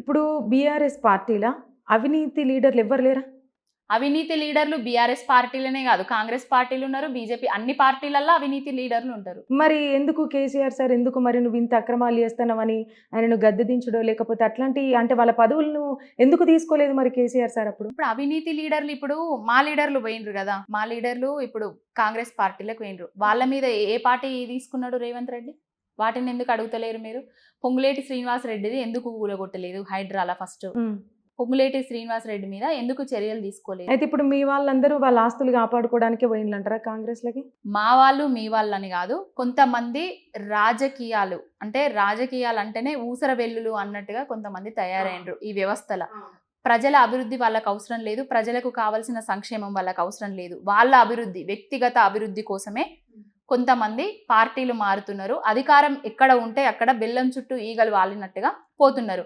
ఇప్పుడు బీఆర్ఎస్ పార్టీలా అవినీతి లీడర్లు ఎవ్వరు లేరా? అవినీతి లీడర్లు బీఆర్ఎస్ పార్టీలనే కాదు, కాంగ్రెస్ పార్టీలు ఉన్నారు, బీజేపీ, అన్ని పార్టీలల్లో అవినీతి లీడర్లు ఉంటారు. మరి ఎందుకు కేసీఆర్ సార్ ఎందుకు మరి నువ్వు ఇంత అక్రమాలు చేస్తున్నావని ఆయనను గద్దె దించడో లేకపోతే అట్లాంటి అంటే వాళ్ళ పదవులను ఎందుకు తీసుకోలేదు మరి కేసీఆర్ సార్ అప్పుడు? ఇప్పుడు అవినీతి లీడర్లు ఇప్పుడు మా లీడర్లు పోయినరు కదా, మా లీడర్లు ఇప్పుడు కాంగ్రెస్ పార్టీలకు పోయినరు. వాళ్ళ మీద ఏ పార్టీ తీసుకున్నాడు రేవంత్ రెడ్డి? వాటిని ఎందుకు అడుగుతలేరు మీరు? పొంగులేటి శ్రీనివాస్ రెడ్డిది ఎందుకు కూలగొట్టలేదు హైడ్రాలా? ఫస్ట్ పొంగులేటి శ్రీనివాస్ రెడ్డి మీద ఎందుకు చర్యలు తీసుకోలేదు? అయితే ఇప్పుడు మీ వాళ్ళందరూ వాళ్ళ ఆస్తులు కాపాడుకోవడానికే పోయిండ్లంటారా కాంగ్రెస్లకి? మా వాళ్ళు మీ వాళ్ళని కాదు, కొంతమంది రాజకీయాలు అంటేనే ఊసర వెల్లులు అన్నట్టుగా కొంతమంది తయారైనరు ఈ వ్యవస్థల. ప్రజల అభివృద్ధి వాళ్ళకు అవసరం లేదు, ప్రజలకు కావాల్సిన సంక్షేమం వాళ్ళకు అవసరం లేదు. వాళ్ళ అభివృద్ధి, వ్యక్తిగత అభివృద్ధి కోసమే కొంతమంది పార్టీలు మారుతున్నారు. అధికారం ఎక్కడ ఉంటే అక్కడ బెల్లం చుట్టూ ఈగలు వాలినట్టుగా పోతున్నారు.